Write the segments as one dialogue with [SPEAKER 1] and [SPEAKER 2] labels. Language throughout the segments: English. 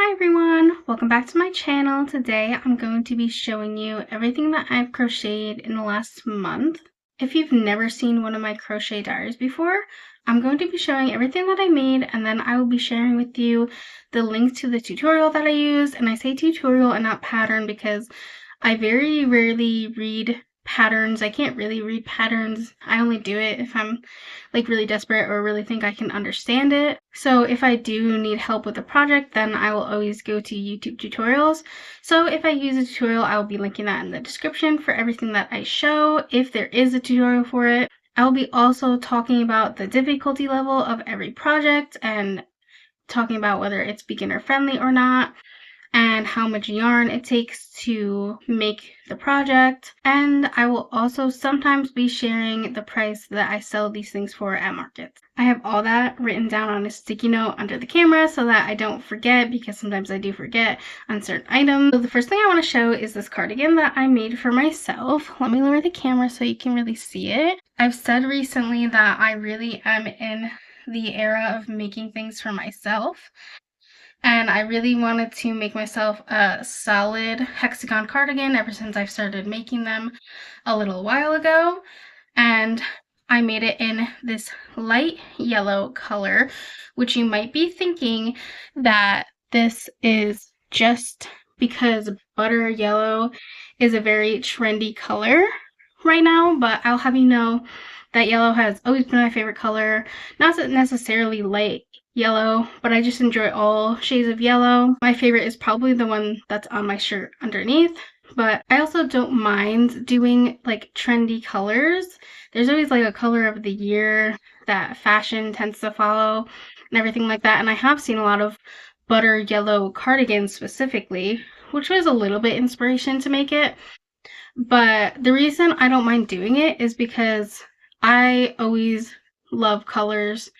[SPEAKER 1] Hi everyone, welcome back to my channel. Today I'm going to be showing you everything that I've crocheted in the last month. If you've never seen one of my crochet diaries before, I'm going to be showing everything that I made, and then I will be sharing with you the link to the tutorial that I used. And I say tutorial and not pattern because I very rarely read patterns. I can't really read patterns. I only do it if I'm like really desperate or really think I can understand it. So if I do need help with a project, then I will always go to YouTube tutorials. So if I use a tutorial, I will be linking that in the description for everything that I show, if there is a tutorial for it. I will be also talking about the difficulty level of every project and talking about whether it's beginner friendly or not, and how much yarn it takes to make the project. And I will also sometimes be sharing the price that I sell these things for at markets. I have all that written down on a sticky note under the camera so that I don't forget, because sometimes I do forget on certain items. So the first thing I want to show is this cardigan that I made for myself. Let me lower the camera so you can really see it. I've said recently that I really am in the era of making things for myself, and I really wanted to make myself a solid hexagon cardigan ever since I've started making them a little while ago. And I made it in this light yellow color, which you might be thinking that this is just because butter yellow is a very trendy color right now, but I'll have you know that yellow has always been my favorite color. Not necessarily light yellow, but I just enjoy all shades of yellow. My favorite is probably the one that's on my shirt underneath, but I also don't mind doing like trendy colors. There's always like a color of the year that fashion tends to follow and everything like that, and I have seen a lot of butter yellow cardigans specifically, which was a little bit inspiration to make it. But the reason I don't mind doing it is because I always love colors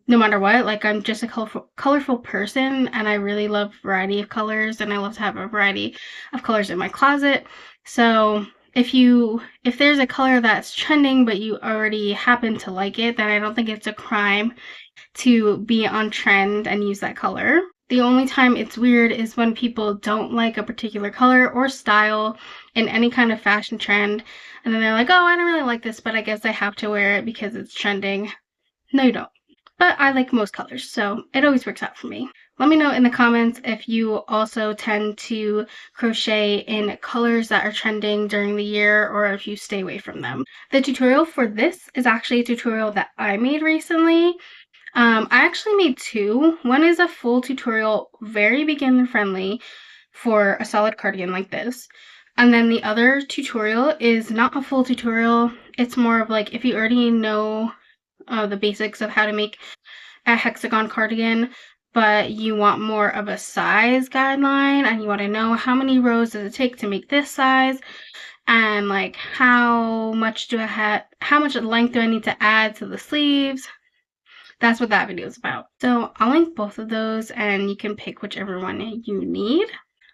[SPEAKER 1] no matter what. Like, I'm just a colorful person, and I really love variety of colors, and I love to have a variety of colors in my closet. So if there's a color that's trending but you already happen to like it, then I don't think it's a crime to be on trend and use that color. The only time it's weird is when people don't like a particular color or style in any kind of fashion trend, and then they're like, oh, I don't really like this, but I guess I have to wear it because it's trending. No, you don't. But I like most colors, so it always works out for me. Let me know in the comments if you also tend to crochet in colors that are trending during the year, or if you stay away from them. The tutorial for this is actually a tutorial that I made recently. I actually made two. One is a full tutorial, very beginner friendly, for a solid cardigan like this. And then the other tutorial is not a full tutorial. It's more of like if you already know the basics of how to make a hexagon cardigan, but you want more of a size guideline and you want to know how many rows does it take to make this size, and like how much length do I need to add to the sleeves. That's what that video is about. So I'll link both of those and you can pick whichever one you need.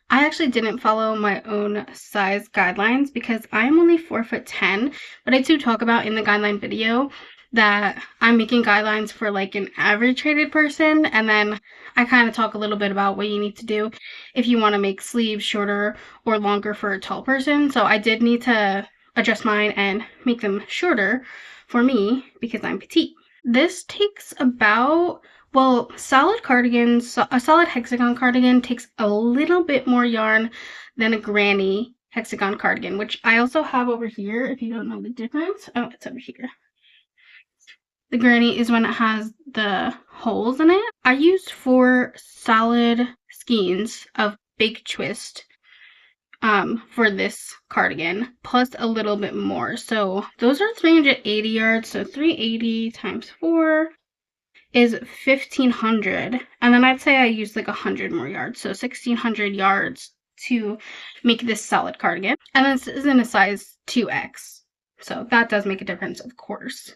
[SPEAKER 1] I actually didn't follow my own size guidelines because I'm only 4'10", but I do talk about in the guideline video that I'm making guidelines for like an average rated person, and then I kind of talk a little bit about what you need to do if you want to make sleeves shorter or longer for a tall person. So I did need to adjust mine and make them shorter for me because I'm petite. This takes about, well, a solid hexagon cardigan takes a little bit more yarn than a granny hexagon cardigan, which I also have over here if you don't know the difference. Oh, it's over here. The granny is when it has the holes in it. I used 4 solid skeins of Big Twist for this cardigan, plus a little bit more. So those are 380 yards. So 380 times 4 is 1,500. And then I'd say I used like 100 more yards. So 1,600 yards to make this solid cardigan. And this is in a size 2X. So that does make a difference, of course.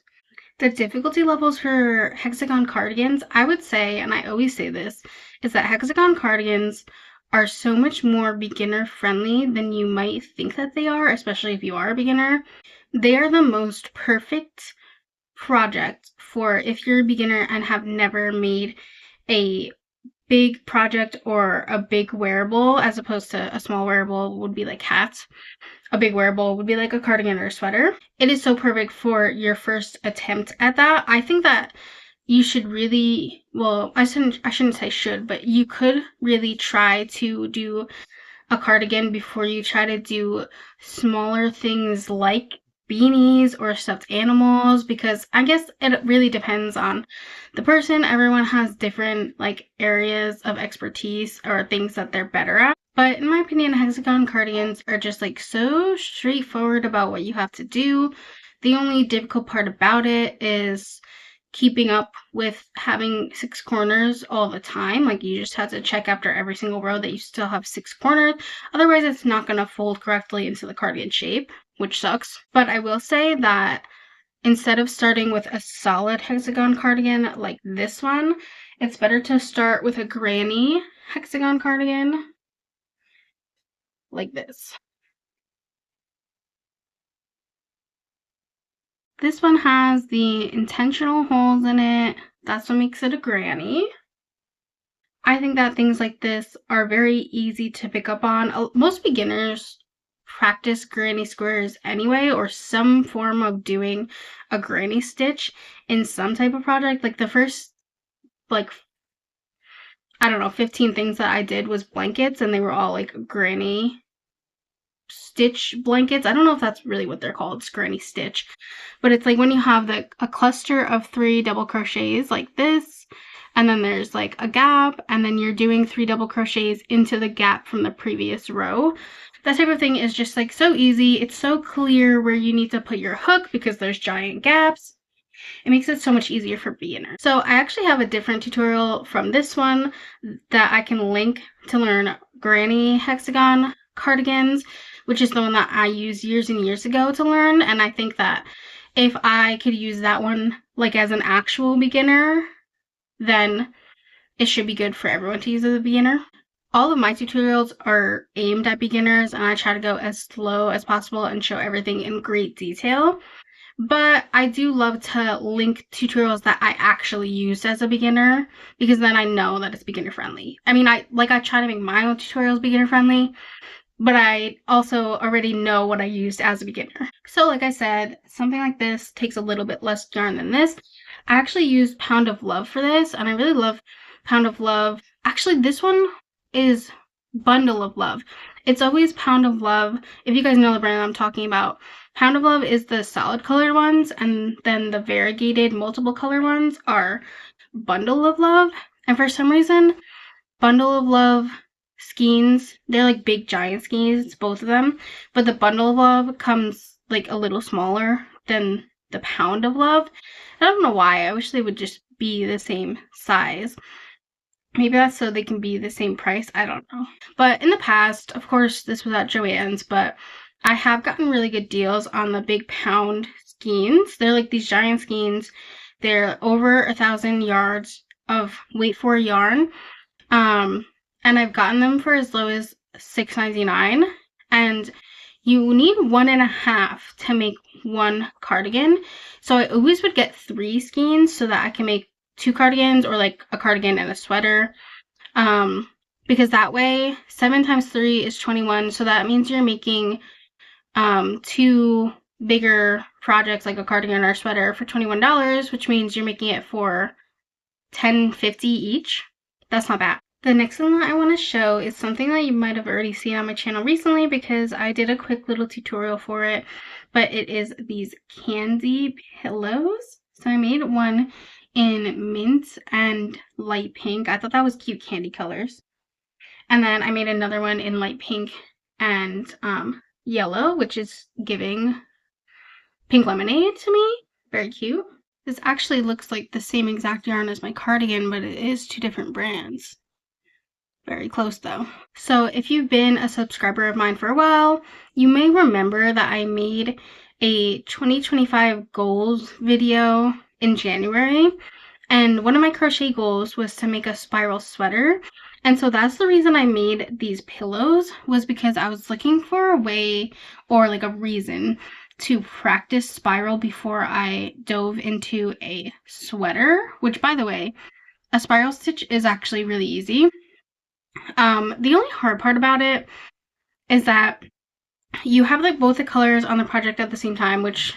[SPEAKER 1] The difficulty levels for hexagon cardigans, I would say, and I always say this, is that hexagon cardigans are so much more beginner friendly than you might think that they are, especially if you are a beginner. They are the most perfect project for if you're a beginner and have never made a big project or a big wearable, as opposed to a small wearable would be like hats. A big wearable would be like a cardigan or a sweater. It is so perfect for your first attempt at that. I think that you should really, well, I shouldn't say should, but you could really try to do a cardigan before you try to do smaller things like beanies or stuffed animals, because I guess it really depends on the person. Everyone has different like areas of expertise or things that they're better at. But in my opinion, hexagon cardigans are just like so straightforward about what you have to do. The only difficult part about it is keeping up with having 6 corners all the time. Like, you just have to check after every single row that you still have 6 corners. Otherwise, it's not going to fold correctly into the cardigan shape, which sucks. But I will say that instead of starting with a solid hexagon cardigan like this one, it's better to start with a granny hexagon cardigan like this. This one has the intentional holes in it. That's what makes it a granny. I think that things like this are very easy to pick up on. Most beginners practice granny squares anyway, or some form of doing a granny stitch in some type of project. Like the first, like, I don't know, 15 things that I did was blankets, and they were all like granny stitch blankets. I don't know if that's really what they're called, it's granny stitch. But it's like when you have a cluster of 3 double crochets like this, and then there's like a gap, and then you're doing 3 double crochets into the gap from the previous row. That type of thing is just like so easy. It's so clear where you need to put your hook because there's giant gaps. It makes it so much easier for beginners. So I actually have a different tutorial from this one that I can link to learn granny hexagon cardigans, which is the one that I used years and years ago to learn. And I think that if I could use that one like as an actual beginner, then it should be good for everyone to use as a beginner. All of my tutorials are aimed at beginners, and I try to go as slow as possible and show everything in great detail. But I do love to link tutorials that I actually used as a beginner, because then I know that it's beginner friendly. I mean, I try to make my own tutorials beginner friendly, but I also already know what I used as a beginner. So like I said, something like this takes a little bit less yarn than this. I actually used Pound of Love for this, and I really love Pound of Love. Actually, this one is Bundle of Love. It's always Pound of Love. If you guys know the brand I'm talking about, Pound of Love is the solid colored ones, and then the variegated multiple color ones are Bundle of Love. And for some reason, Bundle of Love skeins, they're like big giant skeins, both of them, but the Bundle of Love comes like a little smaller than the Pound of Love. I don't know why. I wish they would just be the same size. Maybe that's so they can be the same price. I don't know. But in the past, of course, this was at Joann's, but I have gotten really good deals on the big pound skeins. They're like these giant skeins. They're over 1,000 yards of weight for yarn. And I've gotten them for as low as $6.99. And you need 1.5 to make one cardigan. So I always would get 3 skeins so that I can make 2 cardigans, or like a cardigan and a sweater, because that way 7 times 3 is 21, so that means you're making 2 bigger projects like a cardigan or a sweater for $21, which means you're making it for $10.50 each. That's not bad. The next thing that I want to show is something that you might have already seen on my channel recently, because I did a quick little tutorial for it, but it is these candy pillows. So I made one in mint and light pink. I thought that was cute candy colors. And then I made another one in light pink and yellow, which is giving pink lemonade to me. Very cute. This actually looks like the same exact yarn as my cardigan, but it is 2 different brands. Very close though. So if you've been a subscriber of mine for a while, you may remember that I made a 2025 goals video in January, and one of my crochet goals was to make a spiral sweater. And so that's the reason I made these pillows, was because I was looking for a way, or like a reason, to practice spiral before I dove into a sweater, which, by the way, a spiral stitch is actually really easy. The only hard part about it is that you have like both the colors on the project at the same time, which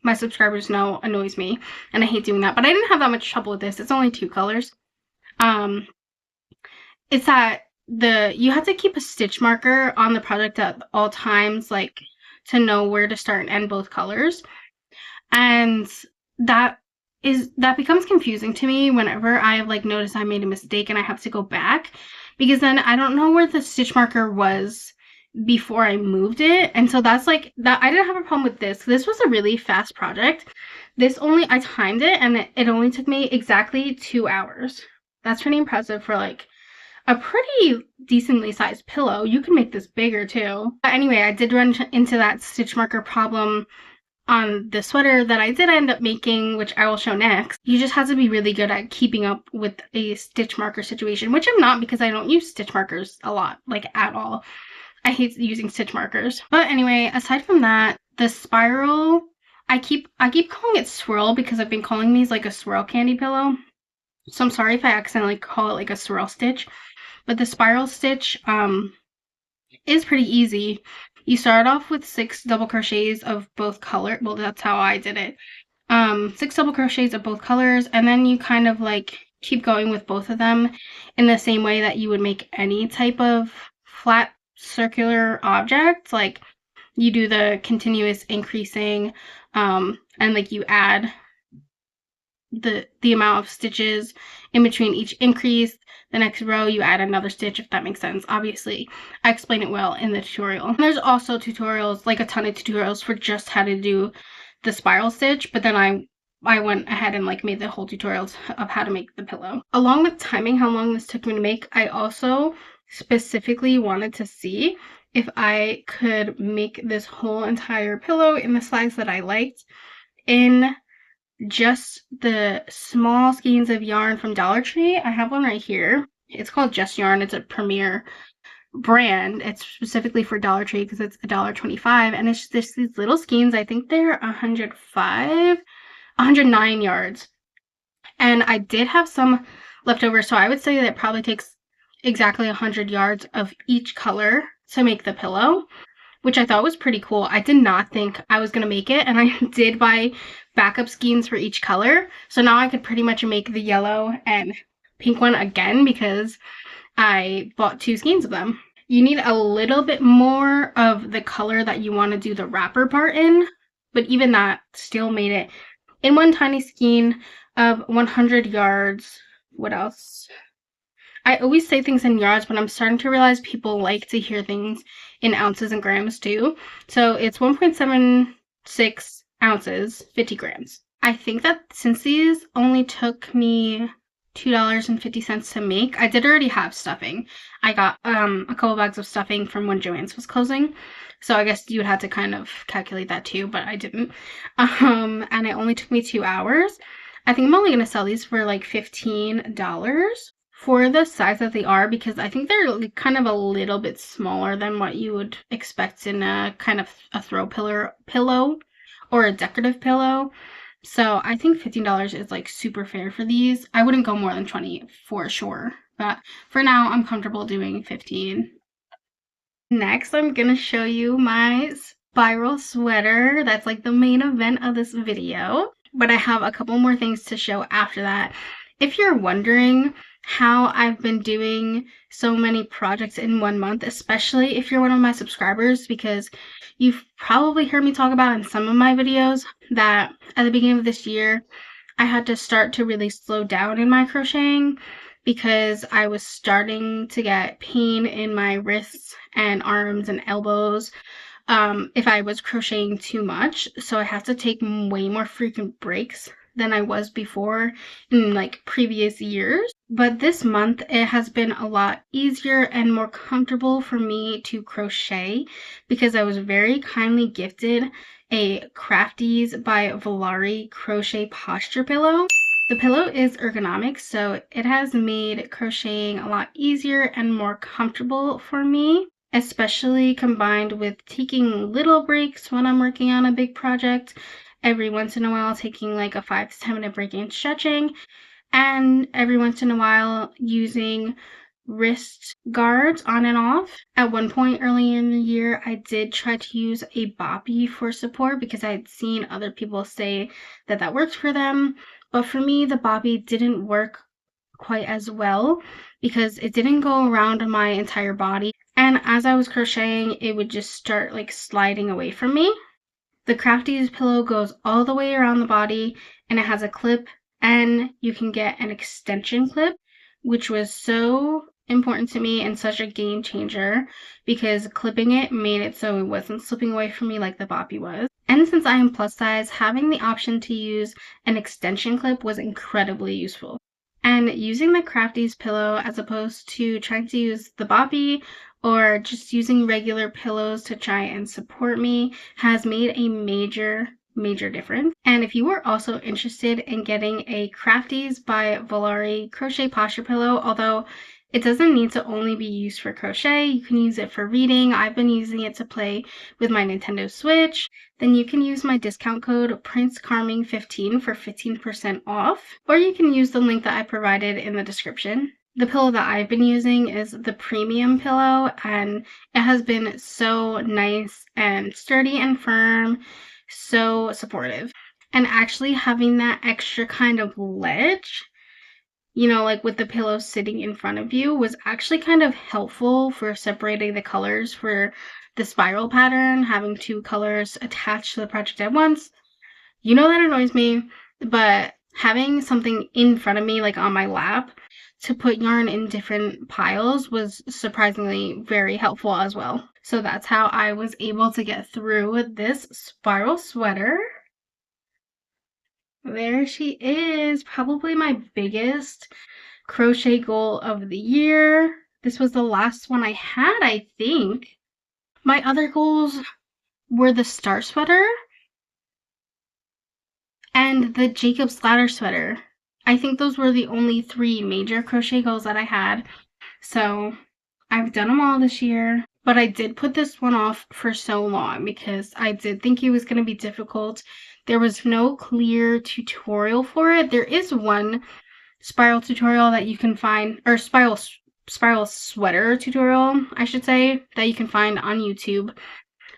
[SPEAKER 1] my subscribers know annoys me, and I hate doing that. But I didn't have that much trouble with this. It's only 2 colors. It's that you have to keep a stitch marker on the project at all times, like to know where to start and end both colors. And that becomes confusing to me whenever I like notice I made a mistake and I have to go back, because then I don't know where the stitch marker was before I moved it. And so that's like that. I didn't have a problem with this. This was a really fast project. I timed it and it only took me exactly 2 hours. That's pretty impressive for like a pretty decently sized pillow. You can make this bigger too. But anyway, I did run into that stitch marker problem on the sweater that I did end up making, which I will show next. You just have to be really good at keeping up with a stitch marker situation, which I'm not because I don't use stitch markers a lot, like at all. I hate using stitch markers. But anyway, aside from that, the spiral, I keep calling it swirl because I've been calling these like a swirl candy pillow. So I'm sorry if I accidentally call it like a swirl stitch. But the spiral stitch is pretty easy. You start off with 6 double crochets of both color. Well, that's how I did it. 6 double crochets of both colors, and then you kind of like keep going with both of them in the same way that you would make any type of flat circular object. Like you do the continuous increasing, and like you add the amount of stitches in between each increase. The next row you add another stitch, if that makes sense. Obviously I explain it well in the tutorial. And there's also tutorials, like a ton of tutorials for just how to do the spiral stitch, but then I went ahead and like made the whole tutorials of how to make the pillow. Along with timing how long this took me to make, I also specifically wanted to see if I could make this whole entire pillow in the size that I liked in just the small skeins of yarn from Dollar Tree. I have one right here. It's called Just Yarn. It's a premier brand. It's specifically for Dollar Tree because it's $1.25, and it's just these little skeins. I think they're 109 yards. And I did have some left over, so I would say that it probably takes exactly 100 yards of each color to make the pillow, which I thought was pretty cool. I did not think I was going to make it, and I did buy backup skeins for each color. So now I could pretty much make the yellow and pink one again because I bought 2 skeins of them. You need a little bit more of the color that you want to do the wrapper part in, but even that still made it in one tiny skein of 100 yards. What else? I always say things in yards, but I'm starting to realize people like to hear things in ounces and grams too. So it's 1.76 ounces, 50 grams. I think that since these only took me $2.50 to make, I did already have stuffing. I got a couple bags of stuffing from when Joann's was closing. So I guess you would have to kind of calculate that too, but I didn't. And it only took me 2 hours. I think I'm only going to sell these for like $15 for the size that they are, because I think they're like kind of a little bit smaller than what you would expect in a kind of a throw pillow or a decorative pillow. So I think $15 is like super fair for these. I wouldn't go more than 20 for sure, but for now I'm comfortable doing 15. Next, I'm gonna show you my spiral sweater. That's like the main event of this video, but I have a couple more things to show after that. If you're wondering how I've been doing so many projects in 1 month, especially if you're one of my subscribers, because you've probably heard me talk about in some of my videos that at the beginning of this year, I had to start to really slow down in my crocheting because I was starting to get pain in my wrists and arms and elbows if I was crocheting too much. So I had to take way more frequent breaks than I was before in like previous years. But this month it has been a lot easier and more comfortable for me to crochet because I was very kindly gifted a Crafties by Volari crochet posture pillow. The pillow is ergonomic, so it has made crocheting a lot easier and more comfortable for me, especially combined with taking little breaks when I'm working on a big project. Every once in a while taking like a 5 to 10 minute break and stretching, and every once in a while using wrist guards on and off. At one point early in the year, I did try to use a boppy for support because I had seen other people say that that worked for them. But for me, the boppy didn't work quite as well because it didn't go around my entire body. And as I was crocheting, it would just start like sliding away from me. The Crafties pillow goes all the way around the body and it has a clip, and you can get an extension clip, which was so important to me and such a game changer because clipping it made it so it wasn't slipping away from me like the boppy was. And since I am plus size, having the option to use an extension clip was incredibly useful. And using the Crafties pillow as opposed to trying to use the boppy or just using regular pillows to try and support me has made a major difference. And if you are also interested in getting a Crafties by Volare crochet posture pillow, although it doesn't need to only be used for crochet, you can use it for reading. I've been using it to play with my Nintendo Switch. Then you can use my discount code PrinceCarming15 for 15% off, or you can use the link that I provided in the description. The pillow that I've been using is the premium pillow, and it has been so nice and sturdy and firm, so supportive. And actually having that extra kind of ledge, like with the pillow sitting in front of you, was actually kind of helpful for separating the colors for the spiral pattern, having two colors attached to the project at once. That annoys me, but having something in front of me, like on my lap, to put yarn in different piles was surprisingly very helpful as well. So that's how I was able to get through this spiral sweater. There she is, probably my biggest crochet goal of the year. This was the last one I had, I think. My other goals were the star sweater and the Jacob's Ladder sweater. I think those were the only 3 major crochet goals that I had. So I've done them all this year, but I did put this one off for so long because I did think it was going to be difficult. There was no clear tutorial for it. There is one spiral tutorial that you can find, or spiral sweater tutorial, I should say, that you can find on YouTube.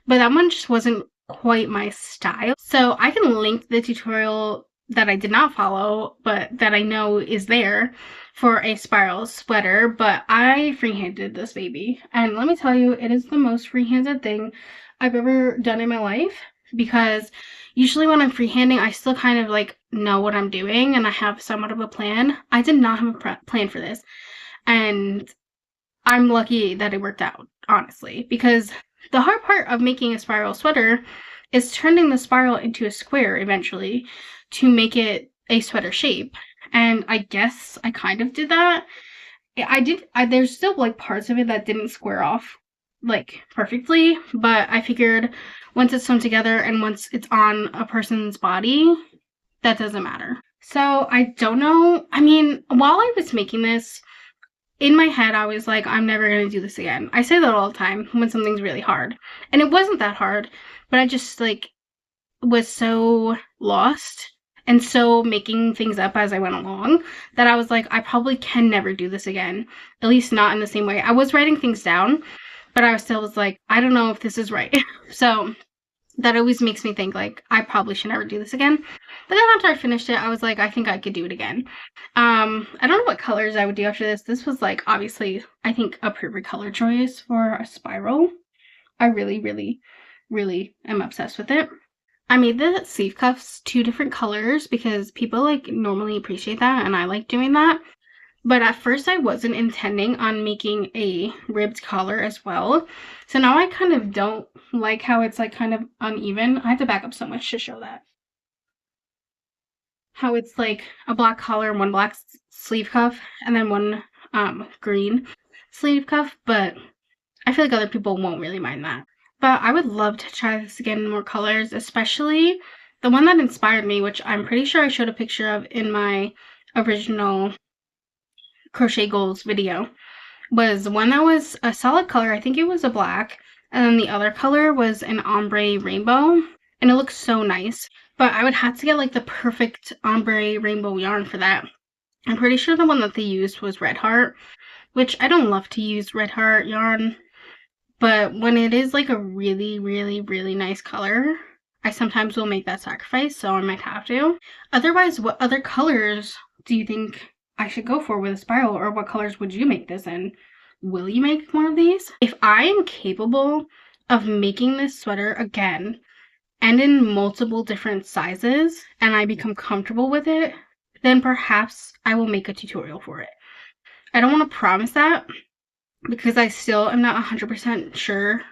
[SPEAKER 1] But that one just wasn't quite my style. So I can link the tutorial that I did not follow, but that I know is there for a spiral sweater, but I freehanded this baby. And let me tell you, it is the most freehanded thing I've ever done in my life, because usually when I'm freehanding, I still kind of like know what I'm doing and I have somewhat of a plan. I did not have a plan for this. And I'm lucky that it worked out, honestly, because the hard part of making a spiral sweater is turning the spiral into a square eventually to make it a sweater shape. And I guess I kind of did that. There's still like parts of it that didn't square off like perfectly, but I figured once it's sewn together and once it's on a person's body, that doesn't matter. So I don't know. I mean, while I was making this, in my head, I was like, I'm never going to do this again. I say that all the time when something's really hard. And it wasn't that hard, but I just like was so lost and so making things up as I went along that I was like, I probably can never do this again. At least not in the same way. I was writing things down, but I still was like, I don't know if this is right. So that always makes me think like I probably should never do this again. But then after I finished it, I was like, I think I could do it again. I don't know what colors I would do after this. This was like obviously I think a perfect color choice for a spiral. I really am obsessed with it. I made the sleeve cuffs 2 different colors because people like normally appreciate that and I like doing that. But at first I wasn't intending on making a ribbed collar as well. So now I kind of don't like how it's like kind of uneven. I have to back up so much to show that. How it's like a black collar and 1 black sleeve cuff and then 1 green sleeve cuff, but I feel like other people won't really mind that. But I would love to try this again in more colors, especially the one that inspired me, which I'm pretty sure I showed a picture of in my original crochet goals video, was one that was a solid color. I think it was a black, and then the other color was an ombre rainbow, and it looks so nice. But I would have to get like the perfect ombre rainbow yarn for that. I'm pretty sure the one that they used was Red Heart, which I don't love to use Red Heart yarn, but when it is like a really, really, really nice color, I sometimes will make that sacrifice, so I might have to. Otherwise, what other colors do you think I should go for with a spiral, or what colors would you make this in? Will you make one of these? If I am capable of making this sweater again and in multiple different sizes and I become comfortable with it, then perhaps I will make a tutorial for it. I don't want to promise that because I still am not 100% sure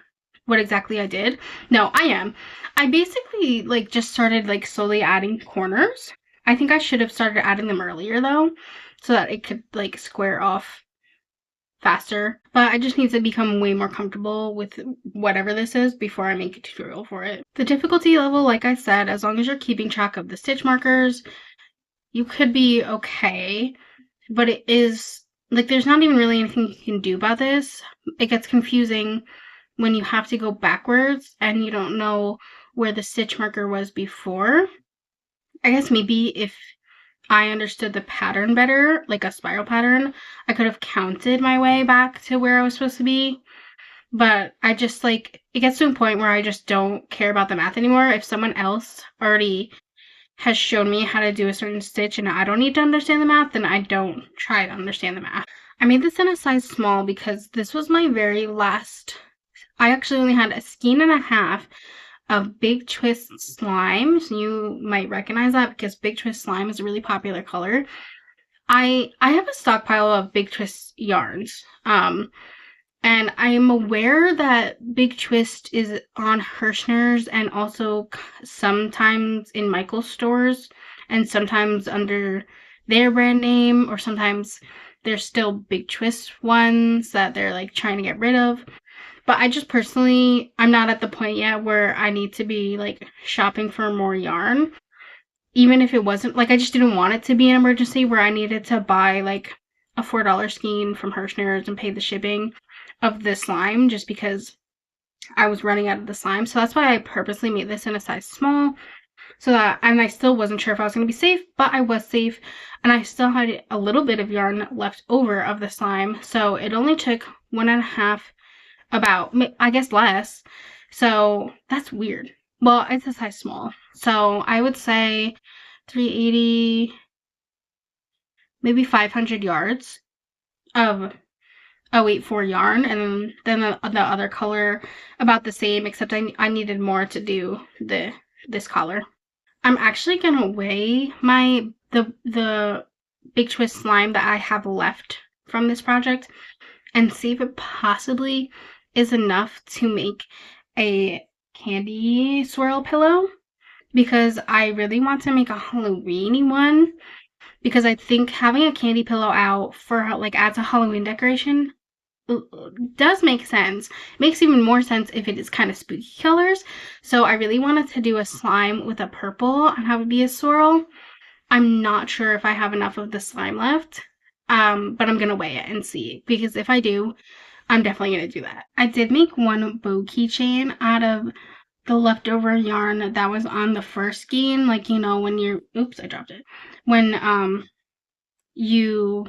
[SPEAKER 1] what exactly I did. No, I am. I basically like just started like slowly adding corners. I think I should have started adding them earlier though, so that it could like square off faster. But I just need to become way more comfortable with whatever this is before I make a tutorial for it. The difficulty level, like I said, as long as you're keeping track of the stitch markers, you could be okay. But it is like there's not even really anything you can do about this. It gets confusing when you have to go backwards and you don't know where the stitch marker was before. I guess maybe if I understood the pattern better, like a spiral pattern, I could have counted my way back to where I was supposed to be. But I just like, it gets to a point where I just don't care about the math anymore. If someone else already has shown me how to do a certain stitch and I don't need to understand the math, then I don't try to understand the math. I made this in a size small because this was my very last. I actually only had a skein and a half of Big Twist slime. So you might recognize that because Big Twist slime is a really popular color. I have a stockpile of Big Twist yarns. And I am aware that Big Twist is on Hirschner's and also sometimes in Michael's stores and sometimes under their brand name, or sometimes there's still Big Twist ones that they're like trying to get rid of. But I just personally, I'm not at the point yet where I need to be like shopping for more yarn. Even if it wasn't, like I just didn't want it to be an emergency where I needed to buy like a $4 skein from Hirschner's and pay the shipping of the slime just because I was running out of the slime. So that's why I purposely made this in a size small, so that, and I still wasn't sure if I was going to be safe, but I was safe, and I still had a little bit of yarn left over of the slime. So it only took 1.5, about, I guess, less. So that's weird. Well, it's a size small. So I would say 380, maybe 500 yards of 084 yarn, and then the other color about the same, except I needed more to do this collar. I'm actually gonna weigh the Big Twist slime that I have left from this project and see if it possibly is enough to make a candy swirl pillow, because I really want to make a Halloween-y one, because I think having a candy pillow out for like as a Halloween decoration does make sense. Makes even more sense if it is kind of spooky colors. So I really wanted to do a slime with a purple and have it be a swirl. I'm not sure if I have enough of the slime left, but I'm gonna weigh it and see, because if I do, I'm definitely gonna do that. I did make one bow keychain out of the leftover yarn that was on the first skein, like, you know, when you're, oops, I dropped it. When you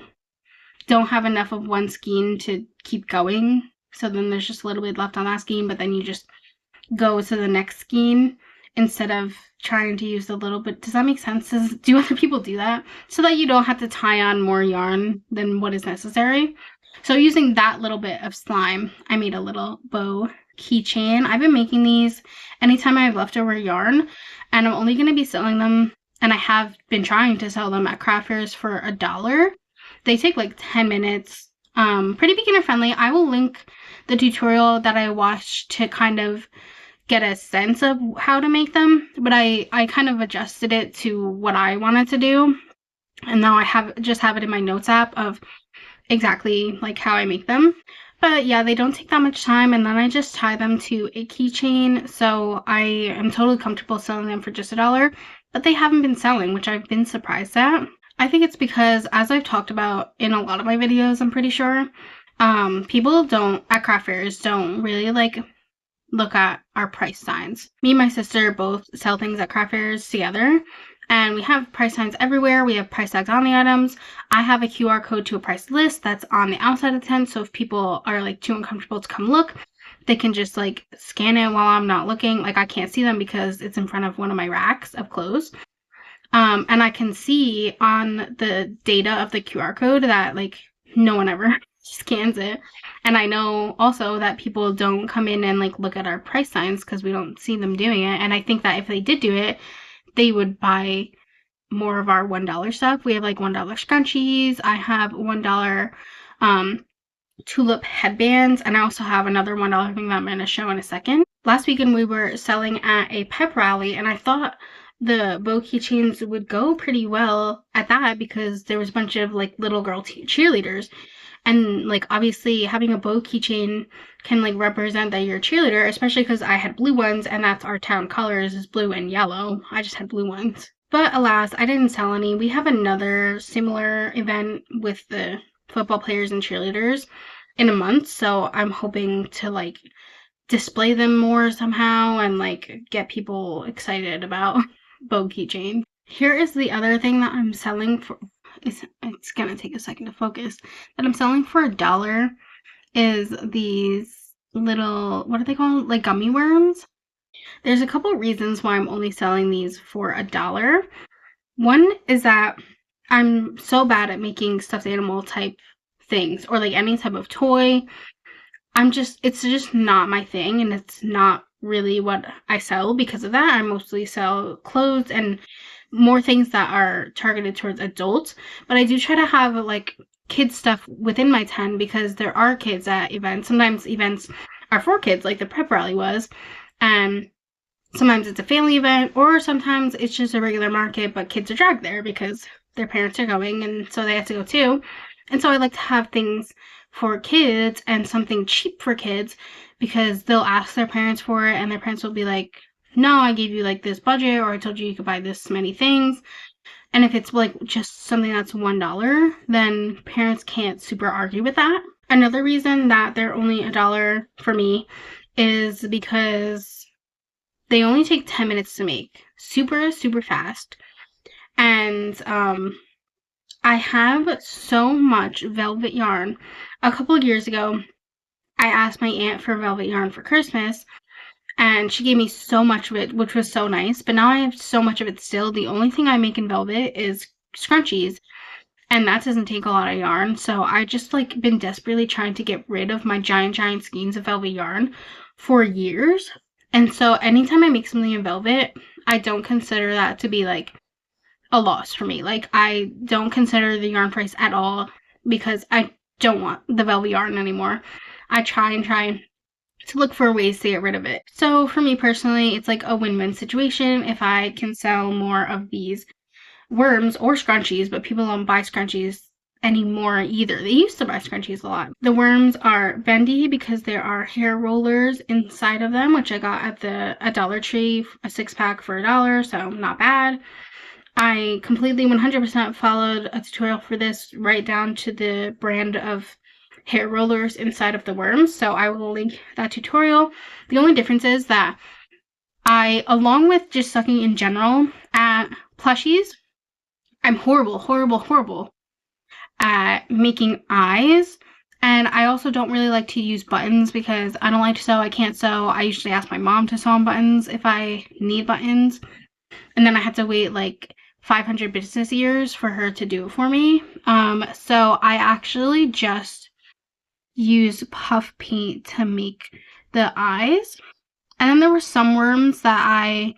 [SPEAKER 1] don't have enough of one skein to keep going, so then there's just a little bit left on that skein, but then you just go to the next skein instead of trying to use a little bit. Does that make sense? Do other people do that? So that you don't have to tie on more yarn than what is necessary. So using that little bit of slime, I made a little bow keychain. I've been making these anytime I have leftover yarn, and I'm only going to be selling them, and I have been trying to sell them at craft fairs for $1. They take like 10 minutes. Pretty beginner friendly. I will link the tutorial that I watched to kind of get a sense of how to make them, but I kind of adjusted it to what I wanted to do, and now I just have it in my notes app of exactly like how I make them. But yeah, they don't take that much time, and then I just tie them to a keychain, so I am totally comfortable selling them for just $1, but they haven't been selling, which I've been surprised at. I think it's because, as I've talked about in a lot of my videos, I'm pretty sure, people at craft fairs don't really like look at our price signs. Me and my sister both sell things at craft fairs together, and we have price signs everywhere. We have price tags on the items. I have a QR code to a price list that's on the outside of the tent, so if people are like too uncomfortable to come look, they can just like scan it while I'm not looking. Like I can't see them because it's in front of one of my racks of clothes. And I can see on the data of the QR code that like no one ever scans it. And I know also that people don't come in and like look at our price signs because we don't see them doing it. And I think that if they did do it, they would buy more of our $1 stuff. We have like $1 scrunchies. I have $1 tulip headbands, and I also have another $1 thing that I'm going to show in a second. Last weekend we were selling at a pep rally, and I thought the bow keychains would go pretty well at that because there was a bunch of like little girl cheerleaders, and like obviously having a bow keychain can like represent that you're a cheerleader, especially because I had blue ones and that's our town colors is blue and yellow. I just had blue ones. But alas, I didn't sell any. We have another similar event with the football players and cheerleaders in a month, so I'm hoping to like display them more somehow and like get people excited about bow keychain. Here is the other thing that I'm selling for. It's gonna take a second to focus. That I'm selling for $1 is these little, what are they called? Like gummy worms. There's a couple reasons why I'm only selling these for $1. One is that I'm so bad at making stuffed animal type things or like any type of toy. It's just not my thing, and it's not really what I sell because of that. I mostly sell clothes and more things that are targeted towards adults, but I do try to have like kids stuff within my tent because there are kids at events. Sometimes events are for kids, like the prep rally was, and sometimes it's a family event, or sometimes it's just a regular market, but kids are dragged there because their parents are going, and so they have to go too. And so I like to have things for kids and something cheap for kids because they'll ask their parents for it and their parents will be like, no, I gave you like this budget, or I told you you could buy this many things. And if it's like just something that's $1, then parents can't super argue with that. Another reason that they're only $1 for me is because they only take 10 minutes to make. Super, super fast. And I have so much velvet yarn. A couple of years ago, I asked my aunt for velvet yarn for Christmas, and she gave me so much of it, which was so nice. But now I have so much of it still. The only thing I make in velvet is scrunchies, and that doesn't take a lot of yarn. So I just like been desperately trying to get rid of my giant skeins of velvet yarn for years. And so anytime I make something in velvet, I don't consider that to be like a loss for me. Like I don't consider the yarn price at all because I don't want the velvet yarn anymore. I try to look for ways to get rid of it. So for me personally, it's like a win-win situation if I can sell more of these worms or scrunchies, but people don't buy scrunchies anymore either. They used to buy scrunchies a lot. The worms are bendy because there are hair rollers inside of them, which I got at the Dollar Tree, a 6-pack for $1, so not bad. I completely 100% followed a tutorial for this right down to the brand of hair rollers inside of the worms, so I will link that tutorial. The only difference is that along with just sucking in general at plushies, I'm horrible at making eyes, and I also don't really like to use buttons because I don't like to sew, I can't sew. I usually ask my mom to sew on buttons if I need buttons, and then I have to wait like 500 business years for her to do it for me. So I actually just use puff paint to make the eyes. And then there were some worms that I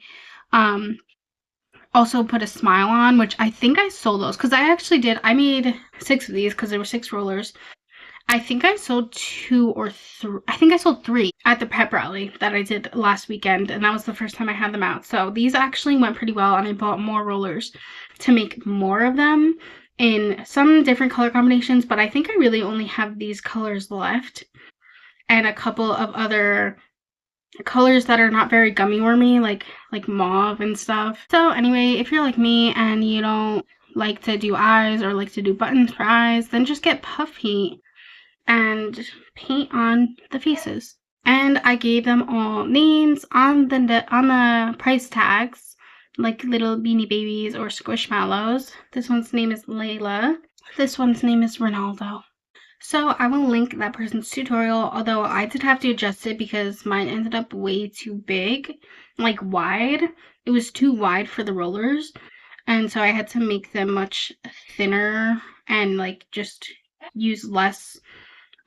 [SPEAKER 1] also put a smile on, which I think I sold those because I made 6 of these because there were 6 rollers. I think I sold 2 or 3. I think I sold 3 at the pep rally that I did last weekend, and that was the first time I had them out. So these actually went pretty well, and I bought more rollers to make more of them in some different color combinations, but I think I really only have these colors left and a couple of other colors that are not very gummy wormy, like mauve and stuff. So anyway, if you're like me and you don't like to do eyes or like to do buttons for eyes, then just get puff paint and paint on the faces. And I gave them all names on the price tags like little beanie babies or squishmallows. This one's name is Layla. This one's name is Ronaldo. So I will link that person's tutorial, although I did have to adjust it because mine ended up way too big, like wide. It was too wide for the rollers, and so I had to make them much thinner and like just use less,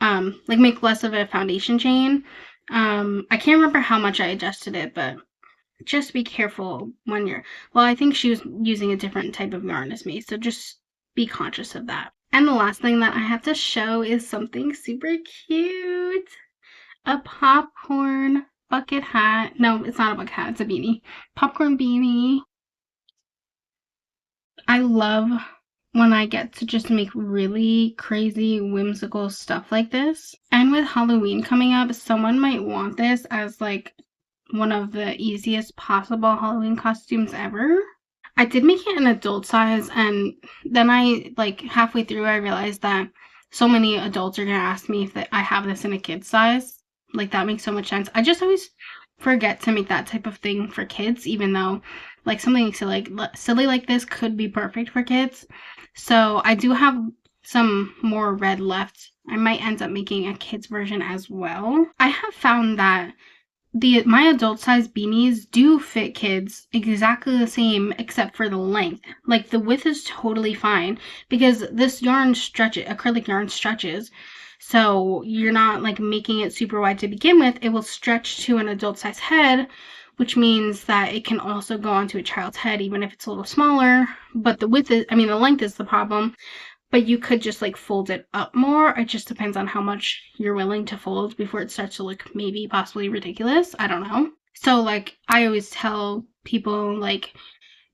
[SPEAKER 1] like make less of a foundation chain. I can't remember how much I adjusted it, but just be careful when you're, well, I think she was using a different type of yarn as me, so just be conscious of that. And the last thing that I have to show is something super cute. A popcorn bucket hat. No, it's not a bucket hat, it's a beanie. Popcorn beanie. I love when I get to just make really crazy, whimsical stuff like this. And with Halloween coming up, someone might want this as like one of the easiest possible Halloween costumes ever. I did make it an adult size, and then I, like, halfway through, I realized that so many adults are going to ask me if I have this in a kid's size. Like, that makes so much sense. I just always forget to make that type of thing for kids, even though, like, something silly like this could be perfect for kids. So I do have some more red left. I might end up making a kid's version as well. I have found that my adult size beanies do fit kids exactly the same except for the length. Like the width is totally fine because this yarn stretches, acrylic yarn stretches. So you're not like making it super wide to begin with. It will stretch to an adult size head, which means that it can also go onto a child's head even if it's a little smaller. But the length is the problem. But you could just like fold it up more. It just depends on how much you're willing to fold before it starts to look maybe possibly ridiculous. I don't know. So like I always tell people, like,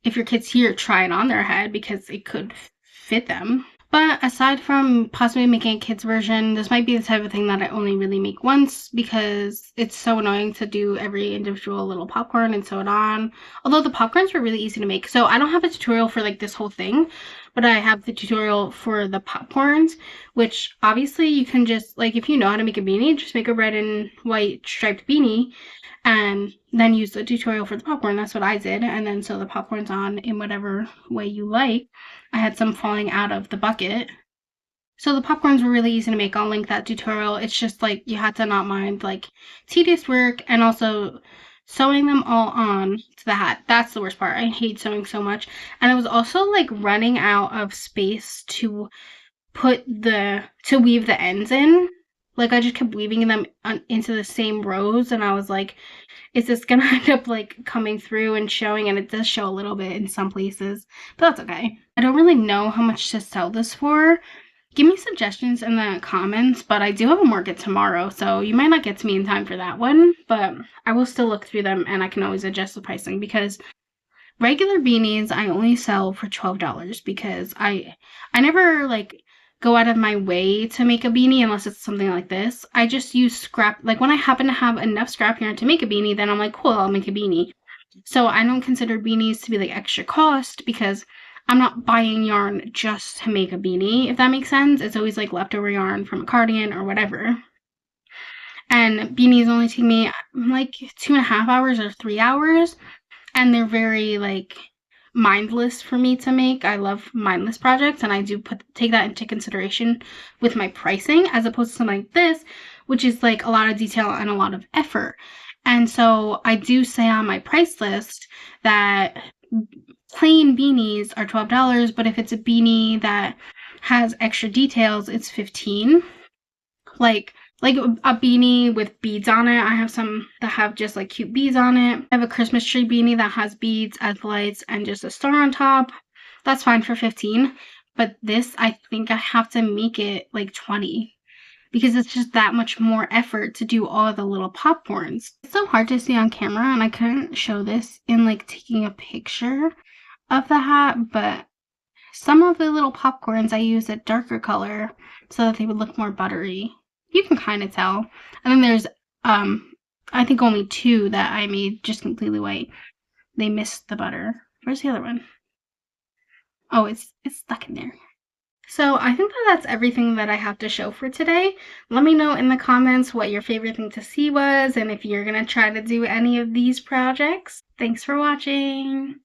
[SPEAKER 1] if your kid's here, try it on their head because it could fit them. But aside from possibly making a kid's version, this might be the type of thing that I only really make once because it's so annoying to do every individual little popcorn and sew it on. Although the popcorns were really easy to make. So I don't have a tutorial for like this whole thing, but I have the tutorial for the popcorns, which obviously you can just, like, if you know how to make a beanie, just make a red and white striped beanie and then use the tutorial for the popcorn. That's what I did, and then sew the popcorns on in whatever way you like. I had some falling out of the bucket. So the popcorns were really easy to make. I'll link that tutorial. It's just like you had to not mind like tedious work and also sewing them all on to the hat. That's the worst part. I hate sewing so much. And I was also like running out of space to weave the ends in. Like I just kept weaving them into the same rows, and I was like, is this gonna end up like coming through and showing? And it does show a little bit in some places, but that's okay. I don't really know how much to sell this for. Give me suggestions in the comments, but I do have a market tomorrow, so you might not get to me in time for that one, but I will still look through them and I can always adjust the pricing because regular beanies I only sell for $12 because I never like go out of my way to make a beanie unless it's something like this. I just use scrap, like when I happen to have enough scrap yarn to make a beanie, then I'm like, cool, I'll make a beanie. So I don't consider beanies to be like extra cost because I'm not buying yarn just to make a beanie, if that makes sense. It's always like leftover yarn from a cardigan or whatever. And beanies only take me like 2.5 hours or 3 hours, and they're very like mindless for me to make. I love mindless projects, and I do take that into consideration with my pricing as opposed to something like this, which is like a lot of detail and a lot of effort. And so I do say on my price list that plain beanies are $12, but if it's a beanie that has extra details, it's $15. Like a beanie with beads on it. I have some that have just like cute beads on it. I have a Christmas tree beanie that has beads as lights and just a star on top. That's fine for $15. But this, I think I have to make it like $20 because it's just that much more effort to do all the little popcorns. It's so hard to see on camera, and I couldn't show this in like taking a picture of the hat, but some of the little popcorns I used a darker color so that they would look more buttery. You can kind of tell. And then there's, I think only 2 that I made just completely white. They missed the butter. Where's the other one? Oh, it's stuck in there. So I think that's everything that I have to show for today. Let me know in the comments what your favorite thing to see was and if you're going to try to do any of these projects. Thanks for watching.